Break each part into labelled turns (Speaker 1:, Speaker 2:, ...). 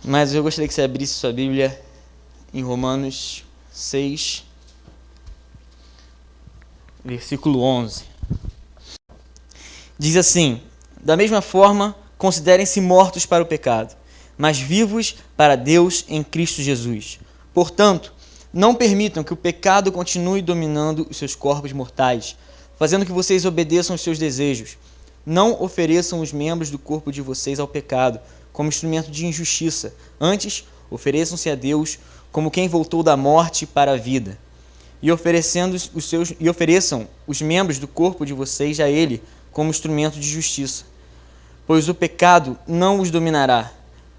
Speaker 1: Mas eu gostaria que você abrisse sua Bíblia em Romanos 6, versículo 11. Diz assim: da mesma forma, considerem-se mortos para o pecado, mas vivos para Deus em Cristo Jesus. Portanto, não permitam que o pecado continue dominando os seus corpos mortais, fazendo que vocês obedeçam aos seus desejos. Não ofereçam os membros do corpo de vocês ao pecado como instrumento de injustiça. Antes, ofereçam-se a Deus como quem voltou da morte para a vida. E ofereçam os membros do corpo de vocês a Ele como instrumento de justiça. Pois o pecado não os dominará,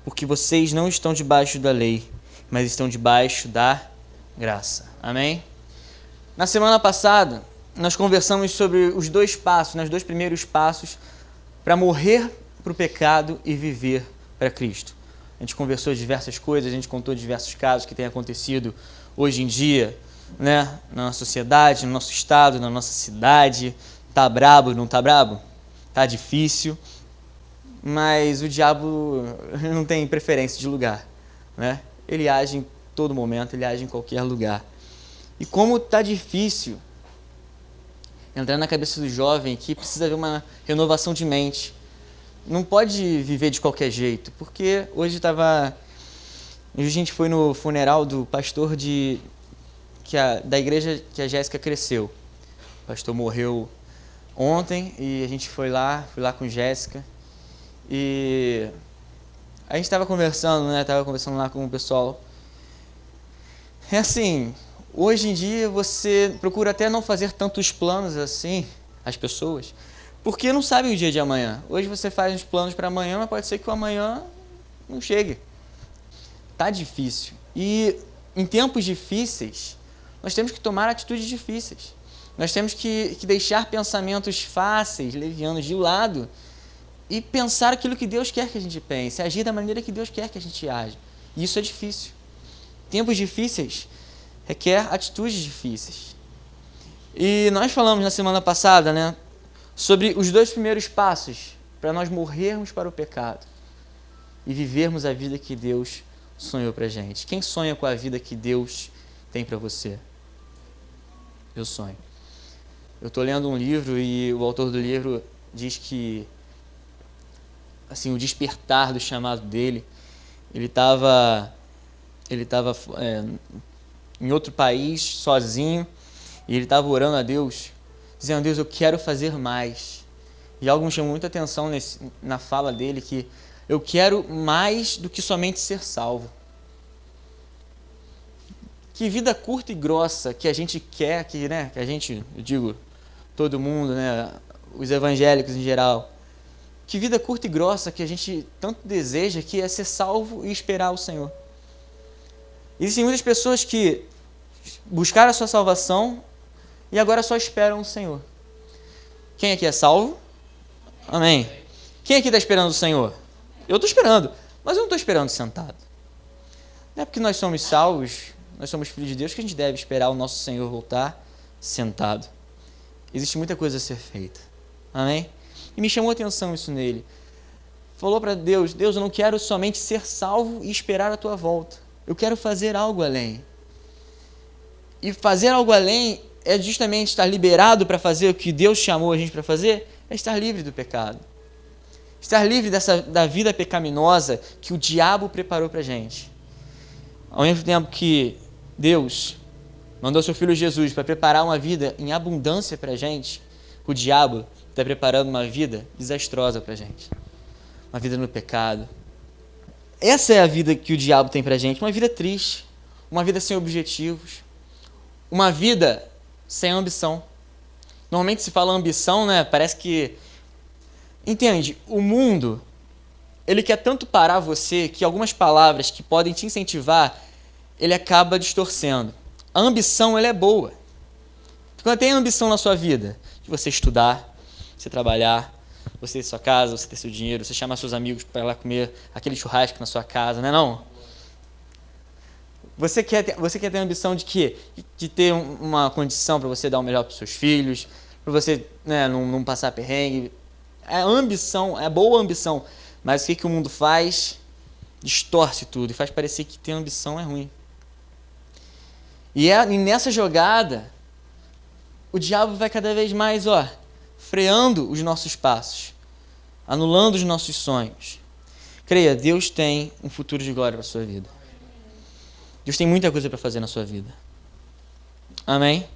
Speaker 1: porque vocês não estão debaixo da lei, mas estão debaixo da graça. Amém? Na semana passada, nós conversamos sobre os dois passos, os dois primeiros passos para morrer para o pecado e viver para Cristo. A gente conversou de diversas coisas, a gente contou diversos casos que têm acontecido hoje em dia, né, na nossa sociedade, no nosso estado, na nossa cidade. Tá brabo, não tá brabo? Tá difícil, mas o diabo não tem preferência de lugar, né? Ele age em todo momento, ele age em qualquer lugar. E como tá difícil entrar na cabeça do jovem que precisa haver uma renovação de mente. Não pode viver de qualquer jeito, porque hoje a gente foi no funeral do pastor da igreja que a Jéssica cresceu. O pastor morreu ontem e a gente fui lá com Jéssica. E a gente estava conversando, né? Tava conversando lá com o pessoal. É assim, hoje em dia você procura até não fazer tantos planos assim, as pessoas, porque não sabe o dia de amanhã. Hoje você faz uns planos para amanhã, mas pode ser que o amanhã não chegue. Tá difícil. E em tempos difíceis, nós temos que tomar atitudes difíceis. Nós temos que deixar pensamentos fáceis, levianos de lado e pensar aquilo que Deus quer que a gente pense, agir da maneira que Deus quer que a gente age. E isso é difícil. Tempos difíceis requer atitudes difíceis. E nós falamos na semana passada, né, sobre os dois primeiros passos para nós morrermos para o pecado e vivermos a vida que Deus sonhou para a gente. Quem sonha com a vida que Deus tem para você? Eu sonho. Eu estou lendo um livro e o autor do livro diz que assim, o despertar do chamado dele, ele estava em outro país, sozinho, e ele estava orando a Deus, dizendo: Deus, eu quero fazer mais. E algo me chamou muita atenção na fala dele, que eu quero mais do que somente ser salvo. Que vida curta e grossa que a gente quer, que a gente, eu digo, todo mundo, né, os evangélicos em geral, que vida curta e grossa que a gente tanto deseja, que é ser salvo e esperar o Senhor. Existem muitas pessoas que buscaram a sua salvação e agora só esperam o Senhor. Quem aqui é salvo? Amém. Quem aqui está esperando o Senhor? Eu estou esperando, mas eu não estou esperando sentado. Não é porque nós somos salvos, nós somos filhos de Deus, que a gente deve esperar o nosso Senhor voltar sentado. Existe muita coisa a ser feita. Amém? E me chamou a atenção isso nele. Falou para Deus: Deus, eu não quero somente ser salvo e esperar a tua volta. Eu quero fazer algo além. E fazer algo além é justamente estar liberado para fazer o que Deus chamou a gente para fazer, é estar livre do pecado. Estar livre da vida pecaminosa que o diabo preparou para a gente. Ao mesmo tempo que Deus mandou seu Filho Jesus para preparar uma vida em abundância para a gente, o diabo está preparando uma vida desastrosa para a gente. Uma vida no pecado. Essa é a vida que o diabo tem para a gente, uma vida triste, uma vida sem objetivos, uma vida sem ambição. Normalmente se fala ambição, né? Parece que... Entende? O mundo, ele quer tanto parar você que algumas palavras que podem te incentivar, ele acaba distorcendo. A ambição, ela é boa. Quando tem ambição na sua vida, de você estudar, você trabalhar, você ter sua casa, você ter seu dinheiro, você chamar seus amigos para ir lá comer aquele churrasco na sua casa, não é não? Você quer ter a ambição de quê? De ter uma condição para você dar o melhor para os seus filhos, para você, né, não passar perrengue. É ambição, é boa ambição, mas o que o mundo faz? distorce tudo e faz parecer que ter ambição é ruim. E nessa jogada, o diabo vai cada vez mais, freando os nossos passos, anulando os nossos sonhos. Creia, Deus tem um futuro de glória para a sua vida. Deus tem muita coisa para fazer na sua vida. Amém?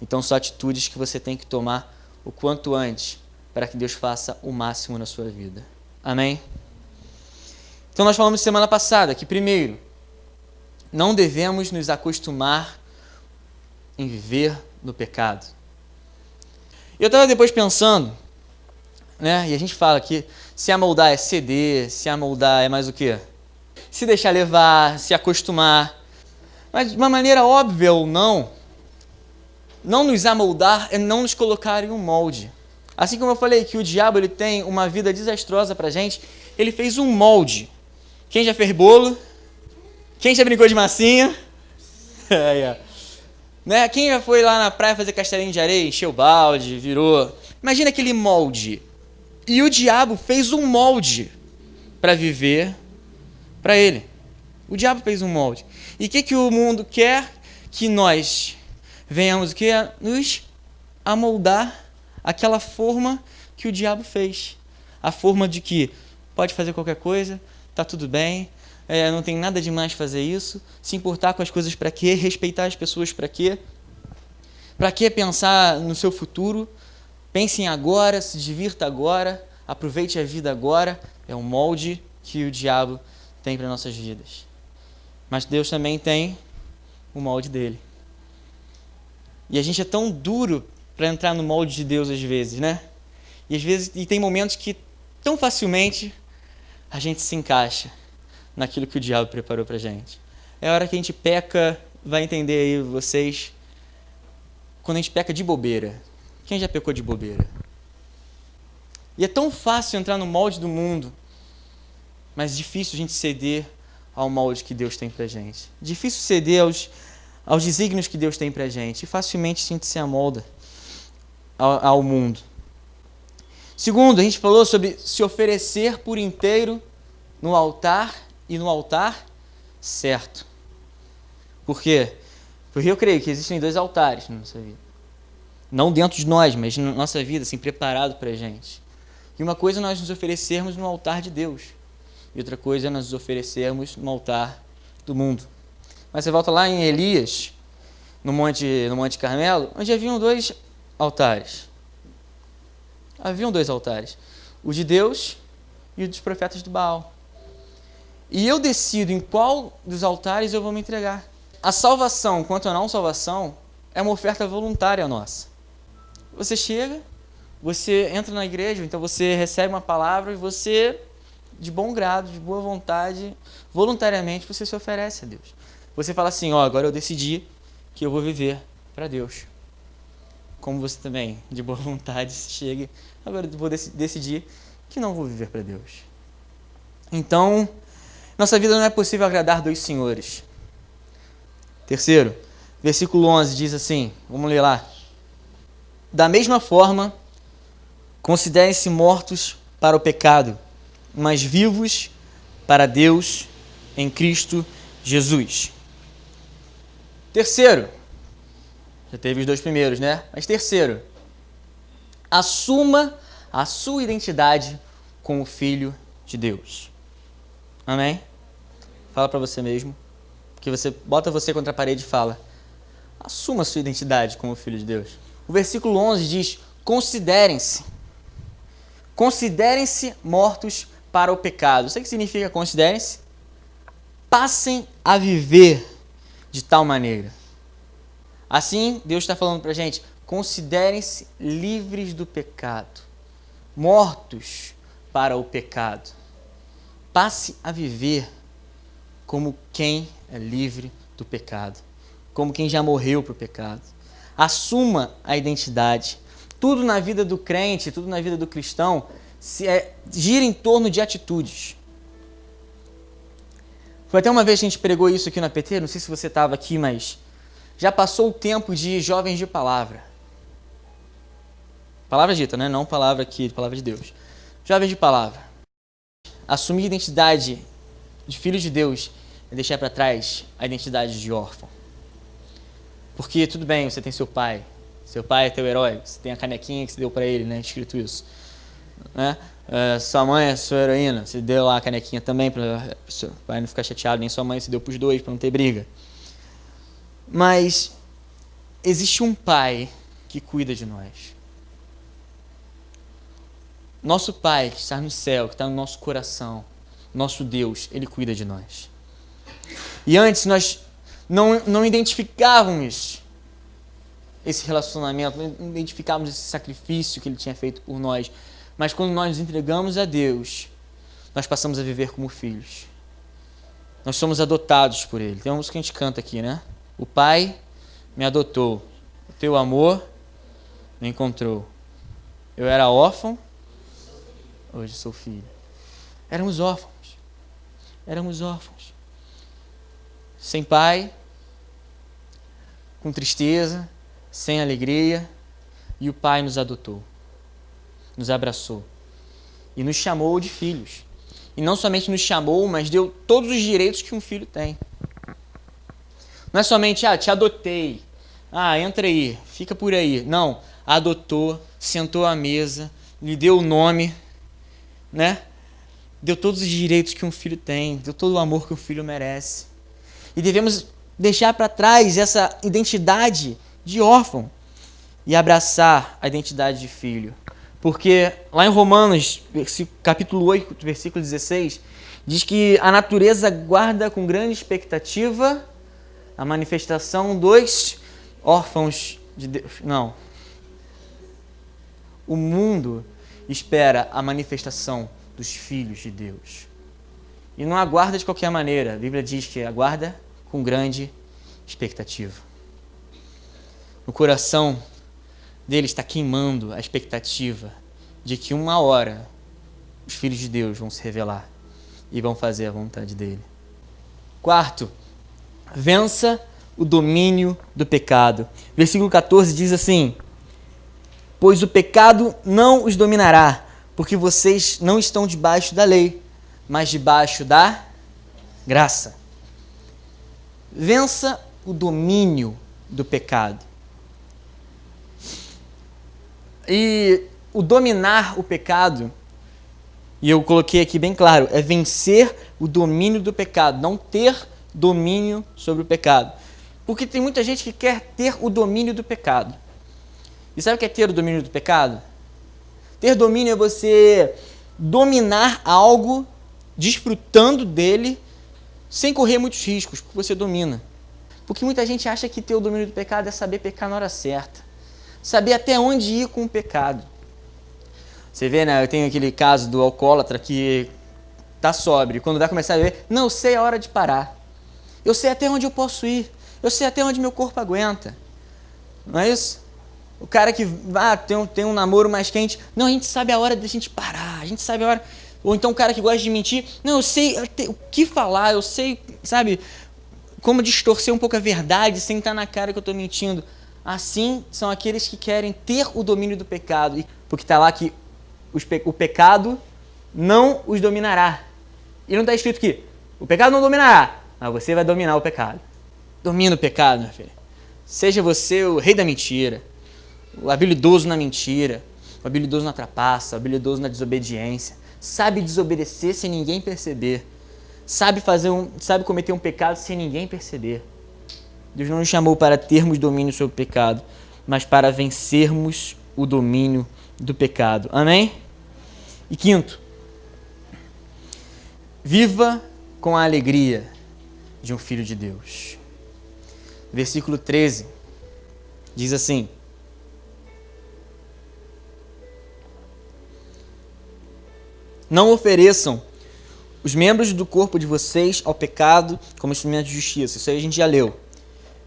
Speaker 1: Então são atitudes que você tem que tomar o quanto antes para que Deus faça o máximo na sua vida. Amém? Então nós falamos semana passada que, primeiro, não devemos nos acostumar em viver no pecado. Eu estava depois pensando, né? E a gente fala que se amoldar é ceder, se amoldar é mais o quê? Se deixar levar, se acostumar. Mas de uma maneira óbvia ou não nos amoldar é não nos colocar em um molde. Assim como eu falei que o diabo ele tem uma vida desastrosa pra gente, ele fez um molde. Quem já fez bolo? Quem já brincou de massinha? Né? Quem já foi lá na praia fazer castelinho de areia, encheu o balde, virou... Imagina aquele molde. E o diabo fez um molde para viver para ele. O diabo fez um molde. E o que o mundo quer? Que nós venhamos o quê? Nos amoldar aquela forma que o diabo fez. A forma de que pode fazer qualquer coisa, tá tudo bem, não tem nada demais fazer isso, se importar com as coisas para quê? Respeitar as pessoas para quê? Para que pensar no seu futuro? Pense em agora, se divirta agora, aproveite a vida agora. É o molde que o diabo tem para nossas vidas. Mas Deus também tem o molde dele. E a gente é tão duro para entrar no molde de Deus às vezes, né? E tem momentos que tão facilmente a gente se encaixa naquilo que o diabo preparou pra gente. É a hora que a gente peca, vai entender aí vocês, quando a gente peca de bobeira. Quem já pecou de bobeira? E é tão fácil entrar no molde do mundo, mas difícil a gente ceder ao molde que Deus tem pra gente. Difícil ceder aos desígnios que Deus tem pra gente. E facilmente a gente se amolda ao mundo. Segundo, a gente falou sobre se oferecer por inteiro no altar e no altar certo. Por quê? Porque eu creio que existem 2 altares na nossa vida. Não dentro de nós, mas na nossa vida, assim, preparado pra gente. E uma coisa é nós nos oferecermos no altar de Deus. E outra coisa é nós nos oferecermos no altar do mundo. Mas você volta lá em Elias, no Monte Carmelo, onde haviam 2 altares. Haviam 2 altares. O de Deus e o dos profetas do Baal. E eu decido em qual dos altares eu vou me entregar. A salvação, quanto a não salvação, é uma oferta voluntária nossa. Você chega, você entra na igreja, então você recebe uma palavra e você, de bom grado, de boa vontade, voluntariamente, você se oferece a Deus. Você fala assim, agora eu decidi que eu vou viver para Deus. Como você também, de boa vontade, chega, agora eu vou decidir que não vou viver para Deus. Então, nossa vida não é possível agradar 2 senhores. Terceiro, versículo 11 diz assim, vamos ler lá. Da mesma forma, considerem-se mortos para o pecado, mas vivos para Deus em Cristo Jesus. Terceiro, já teve os 2 primeiros, né? Mas terceiro, assuma a sua identidade como filho de Deus. Amém? Fala para você mesmo, que você bota você contra a parede e fala, assuma a sua identidade como filho de Deus. O versículo 11 diz, considerem-se mortos para o pecado. Sabe o que significa considerem-se? Passem a viver de tal maneira. Assim, Deus está falando para a gente, considerem-se livres do pecado, mortos para o pecado. Passe a viver como quem é livre do pecado, como quem já morreu para o pecado. Assuma a identidade. Tudo na vida do crente, tudo na vida do cristão, gira em torno de atitudes. Foi até uma vez que a gente pregou isso aqui na PT, não sei se você estava aqui, mas já passou o tempo de jovens de palavra. Palavra dita, né? Não palavra aqui, palavra de Deus. Jovens de palavra. Assumir identidade de filho de Deus é deixar para trás a identidade de órfão. Porque tudo bem, você tem seu pai é teu herói, você tem a canequinha que você deu para ele, né? Escrito isso. Né? Sua mãe é sua heroína, você deu lá a canequinha também para seu pai não ficar chateado, nem sua mãe, você deu para os dois para não ter briga. Mas existe um pai que cuida de nós. Nosso pai que está no céu, que está no nosso coração, nosso Deus, ele cuida de nós. E antes nós não identificávamos esse relacionamento, não identificávamos esse sacrifício que ele tinha feito por nós. Mas quando nós nos entregamos a Deus, nós passamos a viver como filhos. Nós somos adotados por ele. Tem uma música que a gente canta aqui, né? O Pai me adotou, o teu amor me encontrou. Eu era órfão, hoje sou filho. Éramos órfãos. Sem pai, com tristeza, sem alegria, e o Pai nos adotou, nos abraçou e nos chamou de filhos. E não somente nos chamou, mas deu todos os direitos que um filho tem. Não é somente, te adotei, entra aí, fica por aí. Não, adotou, sentou à mesa, lhe deu o nome, né? Deu todos os direitos que um filho tem, deu todo o amor que um filho merece. E devemos deixar para trás essa identidade de órfão e abraçar a identidade de filho. Porque lá em Romanos, capítulo 8, versículo 16, diz que a natureza guarda com grande expectativa a manifestação dos órfãos de Deus. Não. O mundo espera a manifestação dos filhos de Deus. E não aguarda de qualquer maneira. A Bíblia diz que aguarda com grande expectativa. No coração dele está queimando a expectativa de que uma hora os filhos de Deus vão se revelar e vão fazer a vontade dele. Quarto, vença o domínio do pecado. Versículo 14 diz assim: pois o pecado não os dominará, porque vocês não estão debaixo da lei, mas debaixo da graça. Vença o domínio do pecado. E o dominar o pecado, e eu coloquei aqui bem claro, é vencer o domínio do pecado, não ter domínio sobre o pecado. Porque tem muita gente que quer ter o domínio do pecado. E sabe o que é ter o domínio do pecado? Ter domínio é você dominar algo, desfrutando dele, sem correr muitos riscos, porque você domina. Porque muita gente acha que ter o domínio do pecado é saber pecar na hora certa. Saber até onde ir com o pecado. Você vê, né? Eu tenho aquele caso do alcoólatra que tá sóbrio. Quando vai começar a beber, não, eu sei a hora de parar. Eu sei até onde eu posso ir. Eu sei até onde meu corpo aguenta. Não é isso? O cara que tem um namoro mais quente. Não, a gente sabe a hora da gente parar. A gente sabe a hora... Ou então o cara que gosta de mentir. Não, eu sei o que falar. Eu sei, sabe, como distorcer um pouco a verdade sem estar na cara que eu estou mentindo. Assim são aqueles que querem ter o domínio do pecado. Porque está lá que o pecado não os dominará. E não está escrito que o pecado não dominará, mas você vai dominar o pecado. Domina o pecado, meu filho. Seja você o rei da mentira, o habilidoso na mentira, o habilidoso na trapaça, o habilidoso na desobediência. Sabe desobedecer sem ninguém perceber. Sabe cometer um pecado sem ninguém perceber. Deus não nos chamou para termos domínio sobre o pecado, mas para vencermos o domínio do pecado. Amém? E quinto, viva com a alegria de um filho de Deus. Versículo 13 diz assim: não ofereçam os membros do corpo de vocês ao pecado como instrumento de justiça. Isso aí a gente já leu.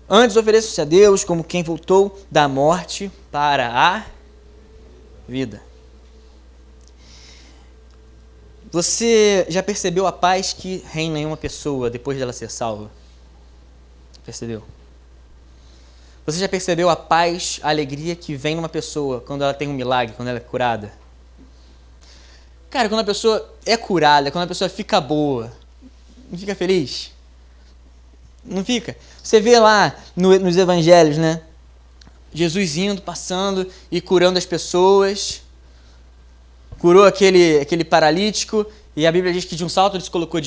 Speaker 1: Antes ofereçam-se a Deus como quem voltou da morte para a vida. Você já percebeu a paz que reina em uma pessoa depois dela ser salva? Percebeu? Você já percebeu a paz, a alegria que vem numa pessoa quando ela tem um milagre, quando ela é curada? Cara, quando a pessoa é curada, quando a pessoa fica boa, Não fica feliz? Não fica? Você vê lá nos evangelhos, né? Jesus indo, passando e curando as pessoas. Curou aquele paralítico. E a Bíblia diz que de um salto ele se colocou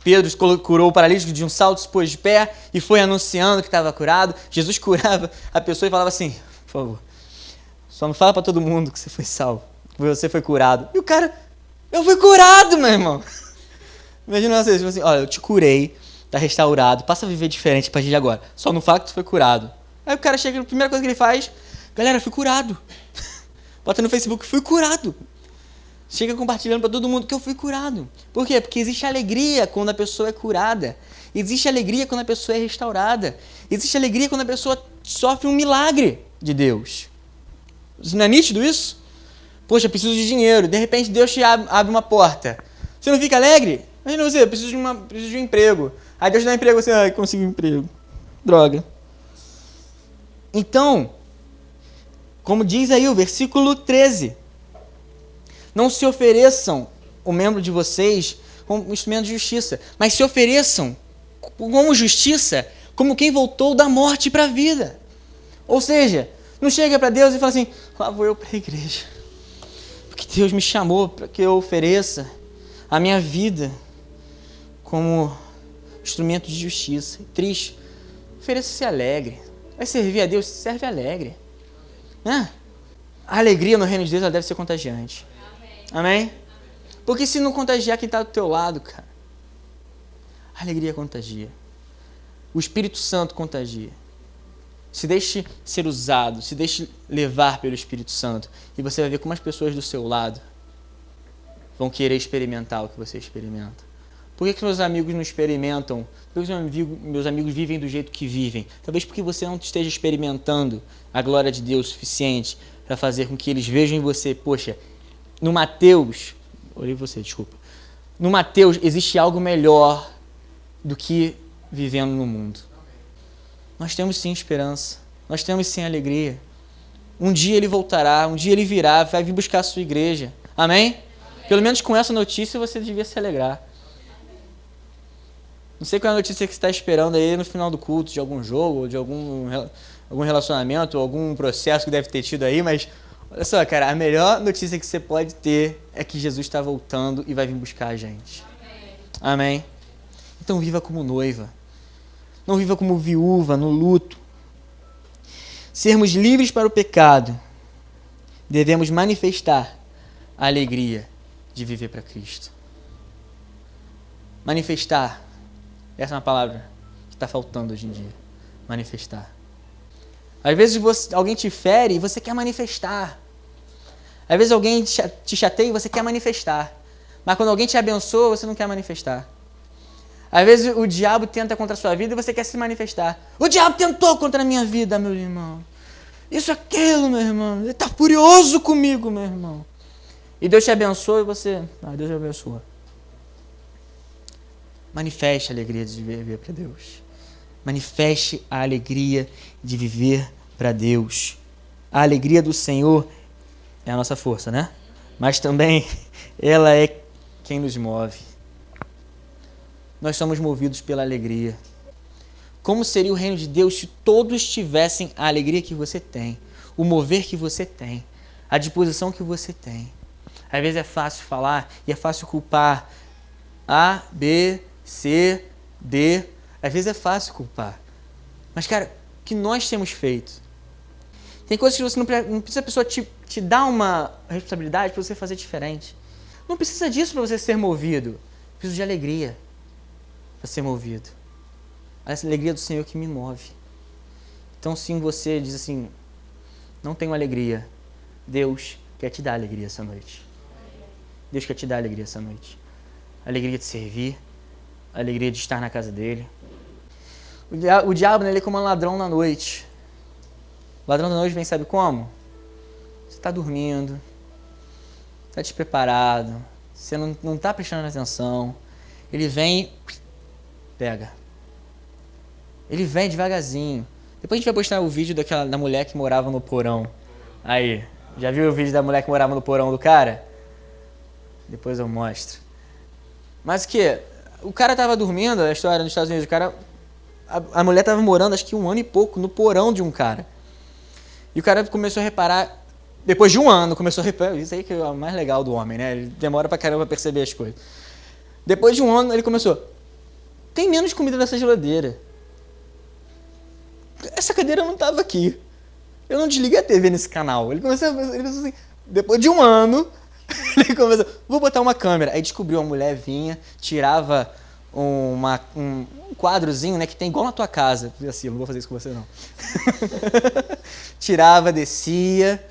Speaker 1: Pedro curou o paralítico de um salto, se pôs de pé e foi anunciando que estava curado. Jesus curava a pessoa e falava assim, por favor, só não fala para todo mundo que você foi salvo, que você foi curado. E o cara, eu fui curado, meu irmão. Imagina vocês, assim, olha, eu te curei, tá restaurado, passa a viver diferente a partir de agora. Só não fala que tu foi curado. Aí o cara chega, a primeira coisa que ele faz, galera, eu fui curado. Bota no Facebook, fui curado. Chega compartilhando para todo mundo que eu fui curado. Por quê? Porque existe alegria quando a pessoa é curada. Existe alegria quando a pessoa é restaurada. Existe alegria quando a pessoa sofre um milagre de Deus. Não é nítido isso? Poxa, preciso de dinheiro. De repente Deus te abre uma porta. Você não fica alegre? Imagina você, preciso de um emprego. Aí Deus te dá um emprego, você consegui um emprego. Droga. Então, como diz aí o versículo 13... Não se ofereçam o membro de vocês como instrumento de justiça, mas se ofereçam como justiça, como quem voltou da morte para a vida. Ou seja, não chega para Deus e fala assim, lá vou eu para a igreja, porque Deus me chamou para que eu ofereça a minha vida como instrumento de justiça. Triste, ofereça-se alegre. Vai servir a Deus, serve alegre. A alegria no reino de Deus ela deve ser contagiante. Amém? Porque se não contagiar quem está do teu lado, cara, a alegria contagia. O Espírito Santo contagia. Se deixe ser usado, se deixe levar pelo Espírito Santo. E você vai ver como as pessoas do seu lado vão querer experimentar o que você experimenta. Por que meus amigos não experimentam? Por que meus amigos vivem do jeito que vivem? Talvez porque você não esteja experimentando a glória de Deus o suficiente para fazer com que eles vejam em você, poxa, no Mateus, olhei você, desculpa. No Mateus existe algo melhor do que vivendo no mundo. Nós temos sim esperança, nós temos sim alegria. Um dia ele voltará, um dia ele virá, vai vir buscar a sua igreja. Amém? Amém. Pelo menos com essa notícia você devia se alegrar. Não sei qual é a notícia que você está esperando aí no final do culto, de algum jogo, ou de algum relacionamento, ou algum processo que deve ter tido aí, mas olha só, cara, a melhor notícia que você pode ter é que Jesus está voltando e vai vir buscar a gente. Amém? Amém? Então viva como noiva. Não viva como viúva, no luto. Sermos livres para o pecado, devemos manifestar a alegria de viver para Cristo. Manifestar. Essa é uma palavra que está faltando hoje em dia. Manifestar. Às vezes alguém te fere e você quer manifestar. Às vezes alguém te chateia e você quer manifestar. Mas quando alguém te abençoa, você não quer manifestar. Às vezes o diabo tenta contra a sua vida e você quer se manifestar. O diabo tentou contra a minha vida, meu irmão. Isso, aquilo, meu irmão. Ele está furioso comigo, meu irmão. E Deus te abençoa e você... Deus te abençoa. Manifeste a alegria de viver para Deus. Manifeste a alegria de viver para Deus. A alegria do Senhor é a nossa força, né? Mas também ela é quem nos move. Nós somos movidos pela alegria. Como seria o reino de Deus se todos tivessem a alegria que você tem, o mover que você tem, a disposição que você tem? Às vezes é fácil falar e é fácil culpar A, B, C, D. Às vezes é fácil culpar. Mas, cara, o que nós temos feito? Tem coisas que você não precisa a pessoa te dar uma responsabilidade para você fazer diferente. Não precisa disso para você ser movido. Preciso de alegria para ser movido. Essa alegria do Senhor que me move. Então, se você diz assim, não tenho alegria, Deus quer te dar alegria essa noite. Deus quer te dar alegria essa noite. A alegria de servir, a alegria de estar na casa dele. O diabo, ele é como um ladrão na noite. O ladrão da noite vem, sabe como? Você está dormindo, está despreparado, você não está prestando atenção. Ele vem, pega. Ele vem devagarzinho. Depois a gente vai postar o vídeo da mulher que morava no porão. Aí, já viu o vídeo da mulher que morava no porão do cara? Depois eu mostro. Mas o que? O cara tava dormindo, a história nos Estados Unidos, a mulher tava morando acho que 1 ano e pouco no porão de um cara. E o cara começou a reparar, depois de 1 ano, começou a reparar, isso aí que é o mais legal do homem, né? Ele demora pra caramba pra perceber as coisas. Depois de 1 ano, ele começou, tem menos comida nessa geladeira. Essa cadeira não tava aqui. Eu não desliguei a TV nesse canal. Ele pensou assim, depois de 1 ano, ele começou, vou botar uma câmera. Aí descobriu, a mulher vinha, tirava um quadrozinho, né, que tem igual na tua casa. Assim, eu não vou fazer isso com você, não. Tirava, descia.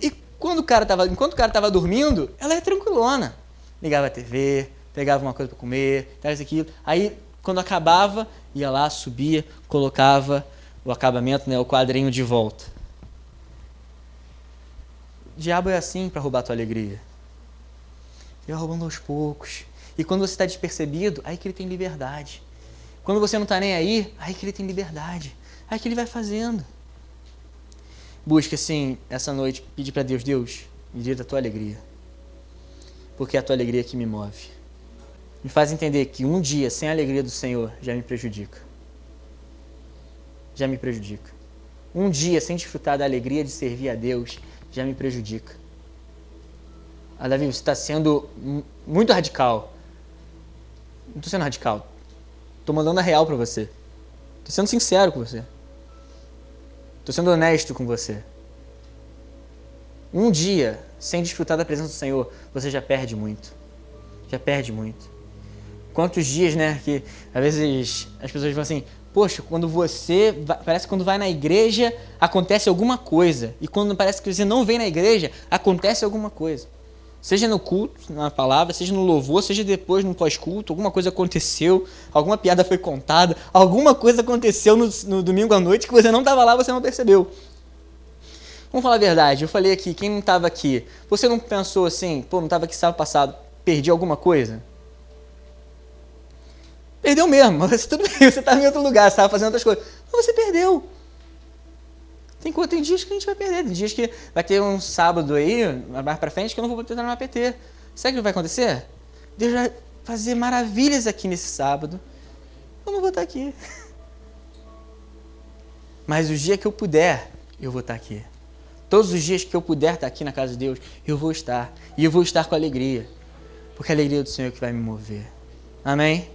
Speaker 1: E enquanto o cara tava dormindo, ela era tranquilona. Ligava a TV, pegava uma coisa para comer, tal, isso, aquilo. Aí, quando acabava, ia lá, subia, colocava o acabamento, né, o quadrinho de volta. O diabo é assim para roubar a tua alegria. Ele vai roubando aos poucos. E quando você está despercebido, aí que ele tem liberdade. Quando você não está nem aí que ele tem liberdade. Aí que ele vai fazendo. Busca, assim, essa noite, pedir para Deus, Deus, me dê da tua alegria. Porque é a tua alegria que me move. Me faz entender que um dia sem a alegria do Senhor já me prejudica. Já me prejudica. Um dia sem desfrutar da alegria de servir a Deus já me prejudica. Ah, Davi, você está sendo muito radical. Não estou sendo radical. Estou mandando a real para você. Estou sendo sincero com você. Estou sendo honesto com você. Um dia, sem desfrutar da presença do Senhor, você já perde muito. Já perde muito. Quantos dias, né, que às vezes as pessoas falam assim, poxa, parece que quando vai na igreja, acontece alguma coisa. E quando parece que você não vem na igreja, acontece alguma coisa. Seja no culto, na palavra, seja no louvor, seja depois no pós-culto, alguma coisa aconteceu, alguma piada foi contada, alguma coisa aconteceu no domingo à noite que você não estava lá, você não percebeu. Vamos falar a verdade, eu falei aqui, quem não estava aqui, você não pensou assim, não estava aqui sábado passado, perdi alguma coisa? Perdeu mesmo, mas tudo bem, você estava em outro lugar, você estava fazendo outras coisas, mas você perdeu. Tem dias que a gente vai perder, tem dias que vai ter um sábado aí, mais pra frente, que eu não vou tentar no APT. Sabe o que vai acontecer? Deus vai fazer maravilhas aqui nesse sábado. Eu não vou estar aqui. Mas o dia que eu puder, eu vou estar aqui. Todos os dias que eu puder estar aqui na casa de Deus, eu vou estar. E eu vou estar com alegria. Porque a alegria do Senhor é que vai me mover. Amém?